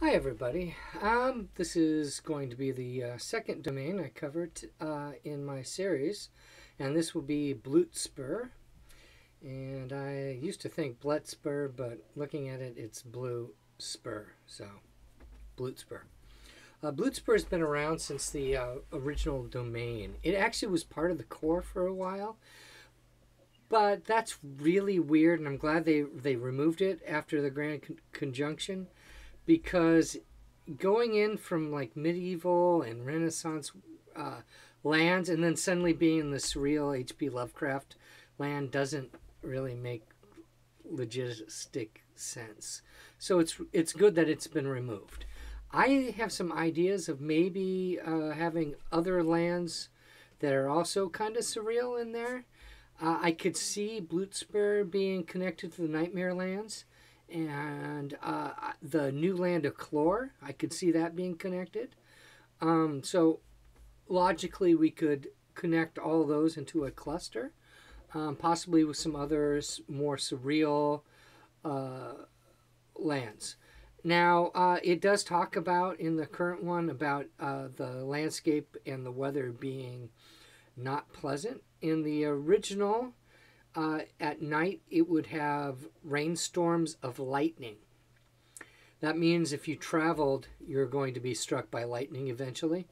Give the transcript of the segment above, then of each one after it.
Hi everybody. This is going to be the second domain I covered in my series, and this will be Bluetspur. And I used to think Bluetspur, but looking at it, it's Bluetspur. So, Bluetspur. Bluetspur has been around since the original domain. It actually was part of the core for a while, but that's really weird, and I'm glad they removed it after the Grand Conjunction, because going in from like medieval and Renaissance lands and then suddenly being in the surreal H.P. Lovecraft land doesn't really make logistic sense. So it's good that it's been removed. I have some ideas of maybe having other lands that are also kind of surreal in there. I could see Bluetspur being connected to the Nightmare Lands, and the new land of Clore. I could see that being connected. So logically, we could connect all those into a cluster, possibly with some others more surreal lands. Now, it does talk about in the current one about the landscape and the weather being not pleasant. In the original, at night, it would have rainstorms of lightning. That means if you traveled, you're going to be struck by lightning eventually,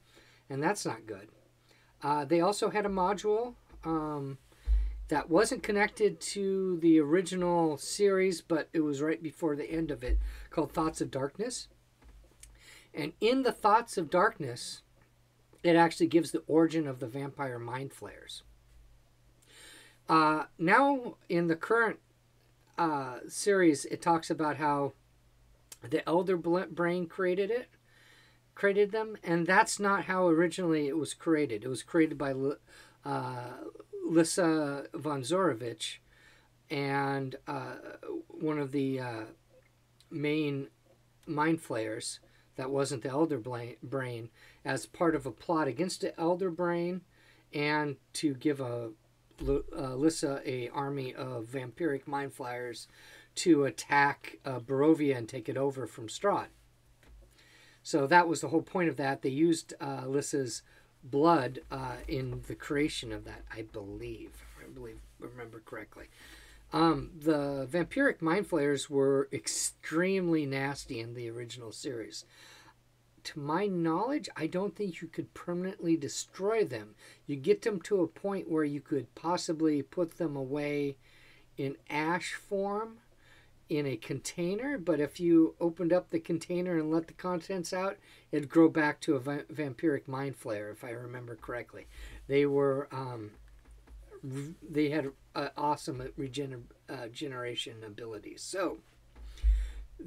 and that's not good. They also had a module that wasn't connected to the original series, but it was right before the end of it, called Thoughts of Darkness. And in the Thoughts of Darkness, it actually gives the origin of the vampire mind flayers. Now, in the current series, it talks about how the Elder Brain created them, and that's not how originally it was created. It was created by Lyssa Von Zarovich, and one of the main mind flayers that wasn't the Elder Brain, as part of a plot against the Elder Brain, and to give Lyssa a army of vampiric mind flayers to attack Barovia and take it over from Strahd. So that was the whole point of that. They used Lyssa's blood in the creation of that, I remember correctly. The vampiric mind flayers were extremely nasty in the original series. To my knowledge, I don't think you could permanently destroy them. You get them to a point where you could possibly put them away in ash form in a container, but if you opened up the container and let the contents out, it'd grow back to a vampiric mind flayer, if I remember correctly. They were they had awesome regeneration abilities. So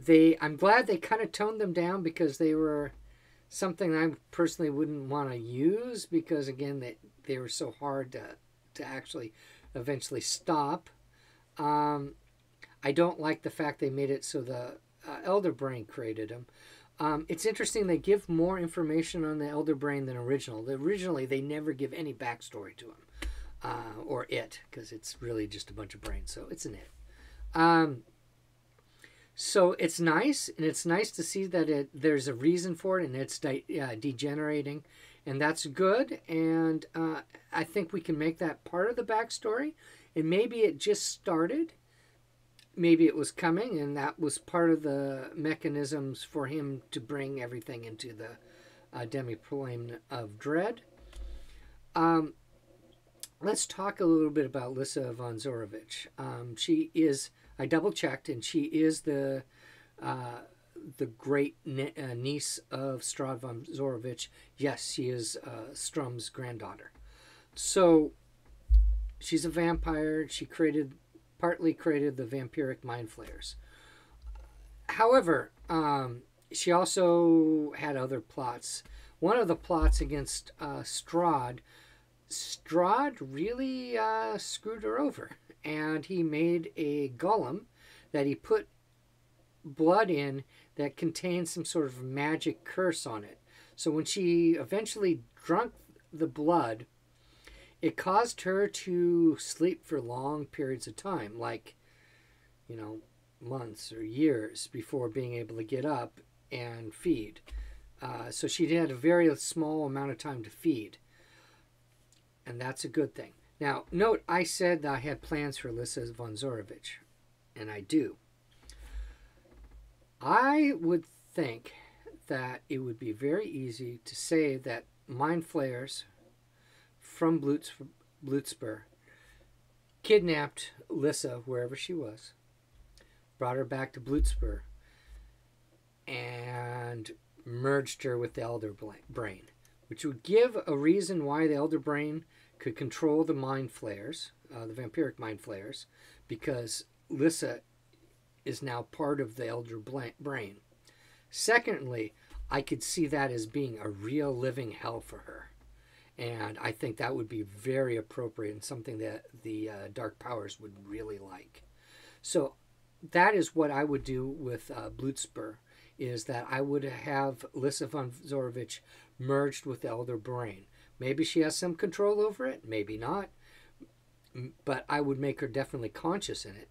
I'm glad they kind of toned them down, because they were something I personally wouldn't want to use, because again they were so hard to actually eventually stop. I don't like the fact they made it so the Elder Brain created them. It's interesting, they give more information on the Elder Brain than original. Originally, they never give any backstory to him, or it, because it's really just a bunch of brains, so it's an it. So it's nice, and it's nice to see that there's a reason for it, and it's degenerating, and that's good, and I think we can make that part of the backstory, and maybe it just started. Maybe it was coming, and that was part of the mechanisms for him to bring everything into the demi-plane of dread. Let's talk a little bit about Lyssa Von Zarovich. She is, I double-checked, and she is the great niece of Strahd von Zarovich. Yes, she is Strum's granddaughter. So she's a vampire. She partly created the vampiric mind flayers. However, she also had other plots. One of the plots against Strahd really screwed her over, and he made a golem that he put blood in that contained some sort of magic curse on it. So when she eventually drank the blood, it caused her to sleep for long periods of time, like, months or years before being able to get up. and feed. So she had a very small amount of time to feed. And that's a good thing. Now, note, I said that I had plans for Lyssa Von Zarovich, and I do. I would think that it would be very easy to say that mind flayers from Bluetspur kidnapped Lyssa wherever she was, brought her back to Bluetspur, and merged her with the elder brain, which would give a reason why the elder brain could control the mind flayers, the vampiric mind flayers, because Lyssa is now part of the elder brain. Secondly, I could see that as being a real living hell for her. And I think that would be very appropriate and something that the Dark Powers would really like. So that is what I would do with Bluetspur, is that I would have Lyssa Von Zarovich merged with the elder brain. Maybe she has some control over it, maybe not. But I would make her definitely conscious in it.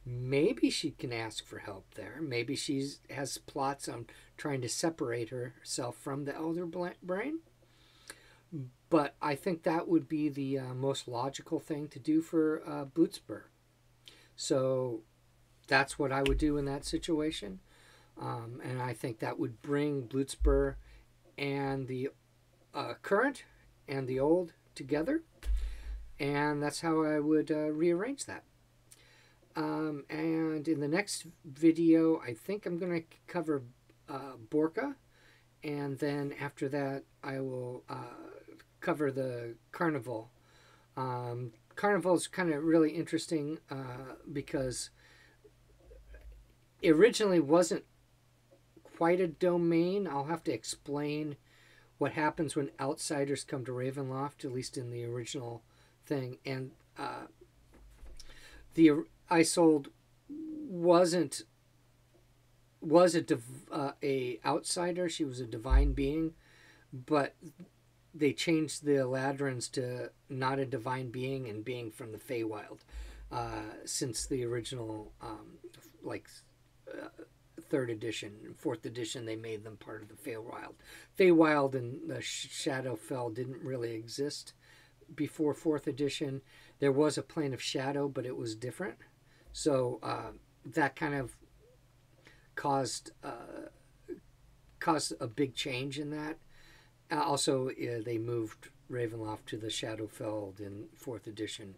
Maybe she can ask for help there. Maybe she has plots on trying to separate herself from the elder brain. But I think that would be the most logical thing to do for Bluetspur. So that's what I would do in that situation. And I think that would bring Bluetspur and the current and the old together. And that's how I would rearrange that. And in the next video, I think I'm going to cover Borka. And then after that, I will cover the Carnival. Carnival is kind of really interesting because it originally wasn't quite a domain. I'll have to explain what happens when outsiders come to Ravenloft, at least in the original thing. And the Isolde was a outsider. She was a divine being, but they changed the Eladrins to not a divine being and being from the Feywild. Since the original, third edition, fourth edition, they made them part of the Feywild. Feywild and the Shadowfell didn't really exist before fourth edition. There was a plane of shadow, but it was different. So that kind of caused a big change in that. Also, they moved Ravenloft to the Shadowfell in fourth edition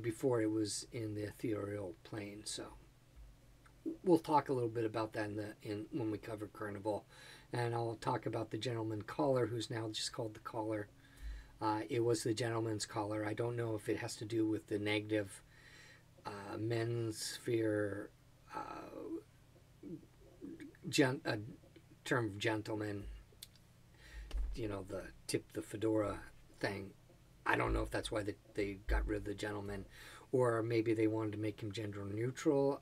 before it was in the ethereal plane. So we'll talk a little bit about that when we cover Carnival, and I'll talk about the Gentleman Caller, who's now just called the Caller. It was the Gentleman's Caller. I don't know if it has to do with the negative men's sphere term of gentleman, the tip the fedora thing. I don't know if that's why they got rid of the gentleman, or maybe they wanted to make him gender neutral.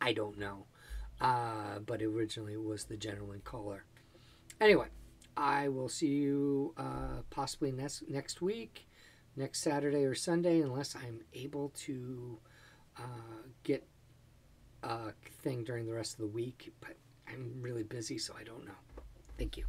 I don't know. But originally it was the Gentleman Caller. Anyway, I will see you possibly next week, next Saturday or Sunday, unless I'm able to get a thing during the rest of the week. But I'm really busy, so I don't know. Thank you.